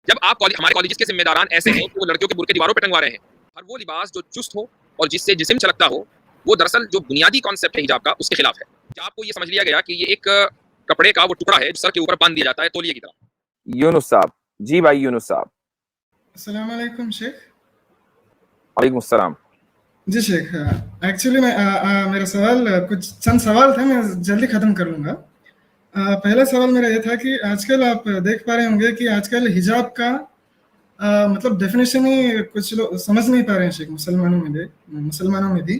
جب آپ ہمارے کالجز کے ذمہ داران ایسے ہیں کہ وہ لڑکیوں کے برقعے دیواروں پہ ٹنگوا رہے ہیں، ہر وہ لباس جو چست ہو اور جس سے جسم چھلکتا ہو وہ دراصل جو بنیادی کانسیپٹ ہے حجاب کا اس کے خلاف ہے. حجاب کو یہ سمجھ لیا گیا کہ یہ ایک کپڑے کا وہ ٹکڑا ہے جو سر کے اوپر باندھ دیا جاتا ہے تولیے کی طرح. یونس صاحب، جی بھائی یونس صاحب. السلام علیکم شیخ. وعلیکم السلام. جی شیخ، ایکچولی میرا سوال کچھ چند سوال تھے، میں جلدی ختم کر لوں گا. پہلا سوال میرا یہ تھا کہ آج کل آپ دیکھ پا رہے ہوں گے کہ آج کل حجاب کا مطلب ڈیفینیشن ہی کچھ لوگ سمجھ نہیں پا رہے ہیں شیخ. مسلمانوں میں بھی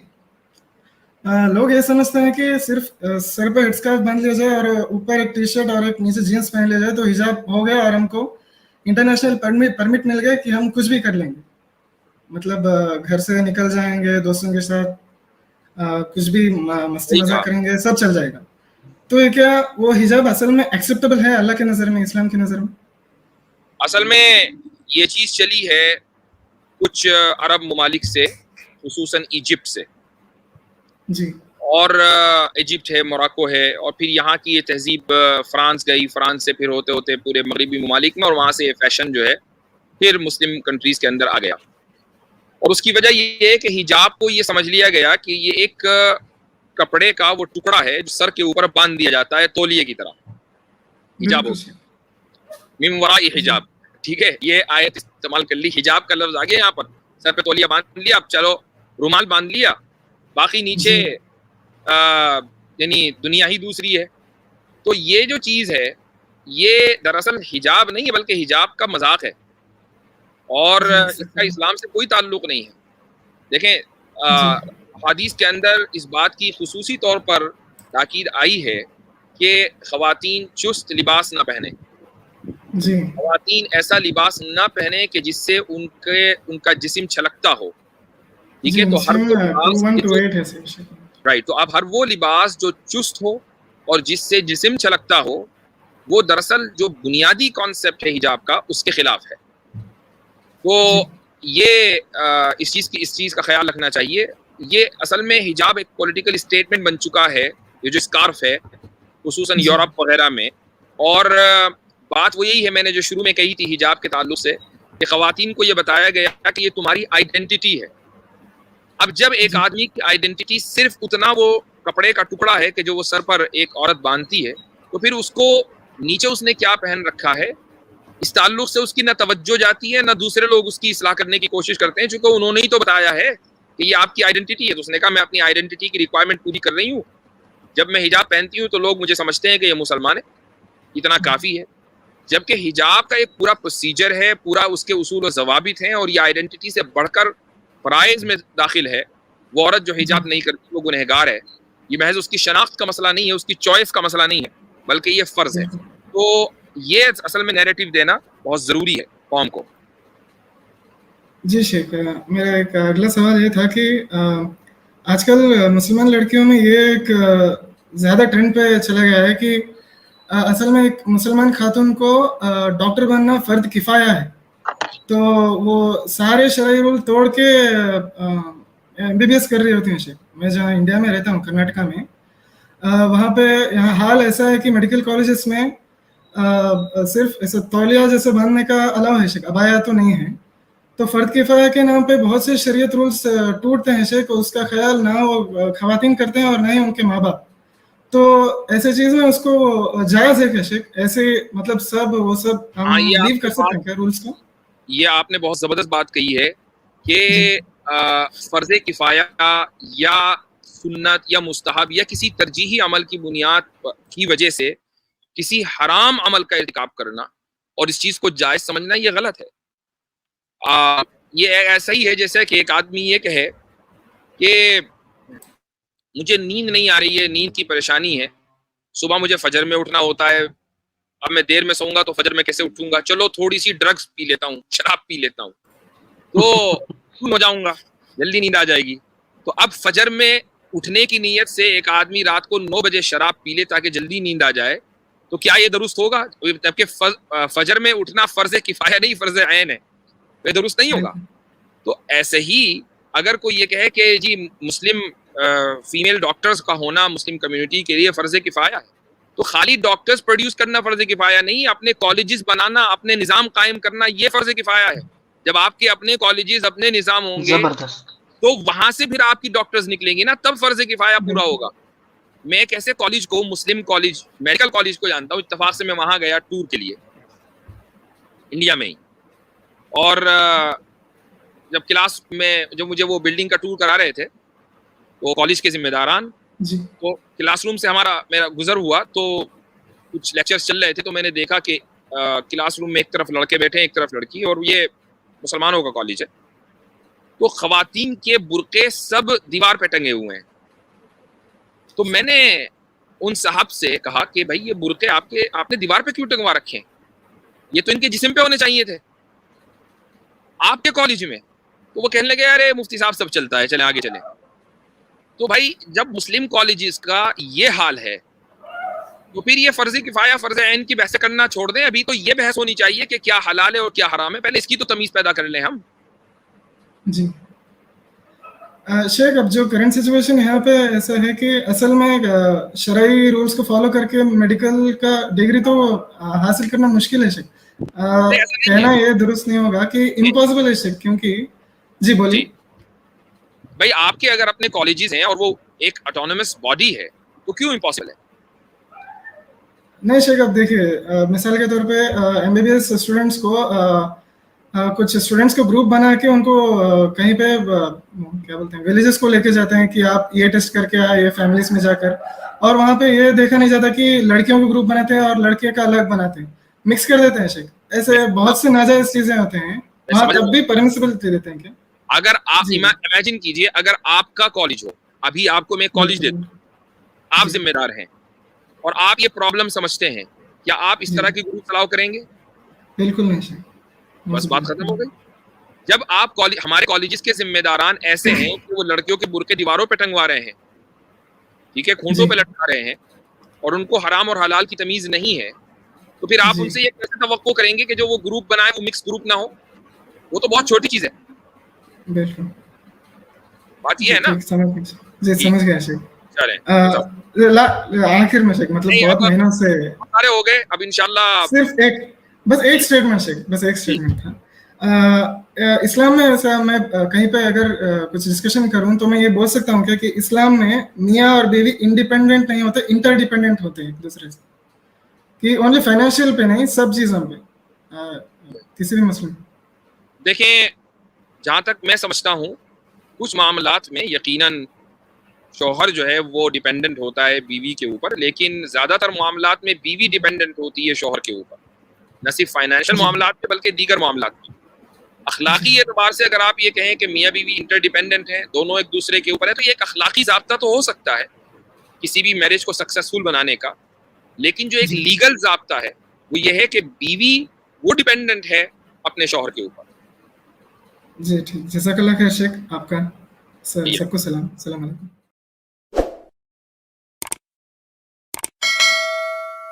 لوگ یہ سمجھتے ہیں کہ صرف سر پہ ہیڈ اسکارف باندھ لیا جائے اور اوپر ایک ٹی شرٹ اور ایک نیچے جینس پہن لیا جائے تو حجاب ہو گیا اور ہم کو انٹرنیشنل پرمٹ مل گیا کہ ہم کچھ بھی کر لیں گے. مطلب گھر سے نکل جائیں گے دوستوں کے ساتھ، کچھ بھی مستی مزاق کریں گے، سب چل جائے گا. تو یہ کیا وہ حجاب اصل میں ایکسیپٹیبل ہے اللہ کے نظر میں، اسلام کی نظر میں؟ اصل میں یہ چیز چلی ہے کچھ عرب ممالک سے، خصوصاً ایجپٹ سے. جی. اور ایجپٹ ہے، موراکو ہے، اور پھر یہاں کی یہ تہذیب فرانس گئی، فرانس سے پھر ہوتے ہوتے پورے مغربی ممالک میں، اور وہاں سے یہ فیشن جو ہے پھر مسلم کنٹریز کے اندر آ گیا. اور اس کی وجہ یہ ہے کہ حجاب کو یہ سمجھ لیا گیا کہ یہ ایک کپڑے کا وہ ٹکڑا ہے جو سر کے اوپر باندھ دیا جاتا ہے تولیے کی طرح. حجاب من وراء حجاب، ٹھیک ہے، یہ آیت استعمال کر لی. حجاب کا لفظ آ گیا یہاں پر، سر پہ تولیہ باندھ لیا، اب چلو رومال باندھ لیا، باقی نیچے یعنی دنیا ہی دوسری ہے. تو یہ جو چیز ہے یہ دراصل حجاب نہیں ہے بلکہ حجاب کا مذاق ہے، اور اس کا اسلام سے کوئی تعلق نہیں ہے. دیکھیں حدیث کے اندر اس بات کی خصوصی طور پر تاکید آئی ہے کہ خواتین چست لباس نہ پہنیں. جی. خواتین ایسا لباس نہ پہنیں کہ جس سے ان کا جسم چھلکتا ہو. ٹھیک ہے، تو ہر وہ لباس جو چست ہو اور جس سے جسم چھلکتا ہو وہ دراصل جو بنیادی کانسیپٹ ہے حجاب کا اس کے خلاف ہے. تو یہ اس چیز کا خیال رکھنا چاہیے. یہ اصل میں حجاب ایک پولیٹیکل اسٹیٹمنٹ بن چکا ہے، یہ جو اسکارف ہے خصوصاً یورپ وغیرہ میں. اور بات وہ یہی ہے، میں نے جو شروع میں کہی تھی حجاب کے تعلق سے، کہ خواتین کو یہ بتایا گیا کہ یہ تمہاری آئیڈینٹی ہے. اب جب ایک آدمی کی آئیڈینٹی صرف اتنا وہ کپڑے کا ٹکڑا ہے کہ جو وہ سر پر ایک عورت باندھتی ہے، تو پھر اس کو نیچے اس نے کیا پہن رکھا ہے اس تعلق سے اس کی نہ توجہ جاتی ہے، نہ دوسرے لوگ اس کی اصلاح کرنے کی کوشش کرتے ہیں، چونکہ انہوں نے ہی تو بتایا ہے کہ یہ آپ کی آئیڈینٹی ہے. تو اس نے کہا میں اپنی آئیڈینٹی کی ریکوائرمنٹ پوری کر رہی ہوں. جب میں حجاب پہنتی ہوں تو لوگ مجھے سمجھتے ہیں کہ یہ مسلمان ہے، اتنا کافی ہے. جبکہ حجاب کا ایک پورا پروسیجر ہے، پورا اس کے اصول و ضوابط ہیں، اور یہ آئیڈینٹی سے بڑھ کر فرائض میں داخل ہے. وہ عورت جو حجاب نہیں کرتی وہ گنہگار ہے. یہ محض اس کی شناخت کا مسئلہ نہیں ہے، اس کی چوائس کا مسئلہ نہیں ہے، بلکہ یہ فرض ہے. تو یہ اصل میں نیریٹو دینا بہت ضروری ہے قوم کو. جی شیخ، میرا ایک اگلا سوال یہ تھا کہ آج کل مسلمان لڑکیوں میں یہ ایک زیادہ ٹرینڈ پہ چلا گیا ہے کہ اصل میں ایک مسلمان خاتون کو ڈاکٹر بننا فرض کفایہ ہے. تو وہ سارے شرعی رول توڑ کے MBBS کر رہی ہوتی ہیں شیخ. میں جہاں انڈیا میں رہتا ہوں کرناٹکا میں، وہاں پہ یہاں حال ایسا ہے کہ میڈیکل کالجز میں صرف ایسا تولیہ جیسے باندھنے کا الاؤ ہے شیخ، ابایا تو نہیں ہے. تو فرض کفایہ کے نام پہ بہت سے شریعت رولز ٹوٹتے ہیں شیخ، اس کا خیال نہ وہ خواتین کرتے ہیں اور نہ ہی ان کے ماں باپ. تو ایسے چیز میں اس کو جائز ہے کیا شیخ؟ ایسے مطلب سب وہ سب ہم لیو کر سکتے ہیں کیا رولز کو؟ یہ آپ نے بہت زبردست بات کہی ہے کہ فرض کفایہ یا سنت یا مستحب یا کسی ترجیحی عمل کی بنیاد کی وجہ سے کسی حرام عمل کا ارتکاب کرنا اور اس چیز کو جائز سمجھنا یہ غلط ہے. یہ ایسا ہی ہے جیسے کہ ایک آدمی یہ کہے کہ مجھے نیند نہیں آ رہی ہے، نیند کی پریشانی ہے، صبح مجھے فجر میں اٹھنا ہوتا ہے، اب میں دیر میں سوؤں گا تو فجر میں کیسے اٹھوں گا، چلو تھوڑی سی ڈرگز پی لیتا ہوں، شراب پی لیتا ہوں تو ہو جاؤں گا، جلدی نیند آ جائے گی. تو اب فجر میں اٹھنے کی نیت سے ایک آدمی رات کو 9 بجے شراب پی لے تاکہ جلدی نیند آ جائے، تو کیا یہ درست ہوگا؟ جبکہ فجر میں اٹھنا فرض کفایہ نہیں، فرض عین ہے، یہ درست نہیں ہوگا. تو ایسے ہی اگر کوئی یہ کہے کہ جی مسلم فیمیل ڈاکٹرز کا ہونا مسلم کمیونٹی کے لیے فرض کفایہ ہے، تو خالی ڈاکٹرز پروڈیوس کرنا فرض کفایہ نہیں، اپنے کالجز بنانا، اپنے نظام قائم کرنا یہ فرض کفایہ ہے. جب آپ کے اپنے کالجز اپنے نظام ہوں گے تو وہاں سے پھر آپ کی ڈاکٹرز نکلیں گی نا، تب فرض کفایہ پورا ہوگا. میں ایک ایسے کالج کو، مسلم کالج، میڈیکل کالج کو جانتا ہوں، اتفاق سے میں وہاں گیا ٹور کے لیے انڈیا میں ہی، اور جب کلاس میں جب مجھے وہ بلڈنگ کا ٹور کرا رہے تھے وہ کالج کے ذمہ داران، تو کلاس روم سے میرا گزر ہوا تو کچھ لیکچرز چل رہے تھے، تو میں نے دیکھا کہ کلاس روم میں ایک طرف لڑکے بیٹھے ہیں ایک طرف لڑکی، اور یہ مسلمانوں کا کالج ہے. تو خواتین کے برقعے سب دیوار پہ ٹنگے ہوئے ہیں. تو میں نے ان صاحب سے کہا کہ بھائی یہ برقعے آپ نے دیوار پہ کیوں ٹنگوا رکھے ہیں؟ یہ تو ان کے جسم پہ ہونے چاہیے تھے آپ کے کالج میں. تو وہ کہنے لگے ارے مفتی صاحب سب چلتا ہے، چلیں آگے چلیں. تو بھائی جب مسلم کالجز کا یہ حال ہے تو پھر یہ فرض کفایہ فرض عین کی بحث کرنا چھوڑ دیں. ابھی تو یہ بحث ہونی چاہیے کہ کیا حلال ہے اور کیا حرام ہے، پہلے اس کی تو تمیز پیدا کر لیں ہم. جی شیخ، اب جو کرنٹ سچویشن یہاں پہ ایسا ہے کہ اصل میں شرعی رولز کو فالو کر کے میڈیکل کا ڈگری تو حاصل کرنا مشکل ہے شیخ. کہنا یہ درست نہیں ہوگا کہ امپاسبل ہے شیخ، کیونکہ جی بولیے. بھائی آپ کے اگر اپنے کالجز ہیں اور وہ ایک اٹونومس باڈی ہے تو کیوں امپاسبل ہے؟ نہیں شیخ، اب دیکھیے مثال کے طور پہ MBBS اسٹوڈنٹس کو کچھ اسٹوڈنٹس کو گروپ بنا کے ان کو کہیں پہ کیا بولتے ہیں ولیجز کو لے کے جاتے ہیں کہ آپ یہ ٹیسٹ کر کے آئے فیملیز میں جا کر، اور وہاں پہ یہ دیکھا نہیں جاتا کہ لڑکیوں کو گروپ بناتے ہیں اور لڑکے کا الگ بناتے ہیں، مکس کر دیتے ہیں شیخ. ایسے بہت سے ناجائز چیزیں ہوتے ہیں وہاں، تب بھی پرمیسبل دیتے ہیں کیا؟ اگر آپ امیجن کیجئے اگر آپ کا کالج ہو، ابھی آپ کو میں کالج دیتا ہوں، آپ ذمہ دار ہیں اور آپ یہ پرابلم سمجھتے ہیں، کیا آپ اس طرح کی گروپ چلاؤ کریں گے؟ بالکل نہیں شیخ، بس بات ختم ہو گئی. جب آپ ہمارے کالجز کے ذمہ داران ایسے ہیں کہ وہ لڑکیوں کے برقعے دیواروں پہ ٹنگوا رہے ہیں، ٹھیک ہے، کھونٹوں پہ لٹکا رہے ہیں، اور ان کو حرام اور حلال کی تمیز نہیں ہے، تو پھر آپ ان سے یہ کیسے توقع کریں گے کہ جو وہ گروپ بنائے وہ مکس گروپ نہ ہو؟ وہ تو بہت چھوٹی چیز ہے. بالکل بات یہ ہے نا. جی سمجھ گیا شیخ. چلیں آخر میں شیخ، مطلب بہت مہینوں سے سارے ہو گئے، اب انشاءاللہ صرف ایک اسٹیٹمنٹ شیخ، بس ایک اسٹیٹمنٹ تھا. اسلام میں ایسا میں کہیں پہ اگر کچھ ڈسکشن کروں تو میں یہ بول سکتا ہوں کہ اسلام میں میاں اور بیوی انڈیپینڈنٹ نہیں ہوتے، انٹر ڈیپینڈنٹ ہوتے ہیں ایک دوسرے سے، کہ اونلی فائنینشیل پہ نہیں، سب چیزوں پہ، کسی بھی مسئلے میں. دیکھیں جہاں تک میں سمجھتا ہوں کچھ معاملات میں یقیناً شوہر جو ہے وہ ڈیپینڈنٹ ہوتا ہے بیوی کے اوپر، لیکن زیادہ تر معاملات میں بیوی ڈیپینڈنٹ ہوتی ہے شوہر کے اوپر، نہ صرف فائنینشیل معاملات میں بلکہ دیگر معاملات میں. اخلاقی اعتبار سے اگر آپ یہ کہیں کہ میاں بیوی انٹر ڈیپینڈنٹ ہیں، دونوں ایک دوسرے کے اوپر ہے، تو یہ ایک اخلاقی ضابطہ تو ہو سکتا ہے کسی بھی میرج کو سکسیسفل بنانے کا، لیکن جو ایک لیگل ضابطہ ہے وہ یہ ہے کہ بیوی وہ ڈیپینڈنٹ ہے اپنے شوہر کے اوپر. جی ٹھیک، جزاک اللہ خیر شیخ، آپ کا سب کو سلام، السلام علیکم.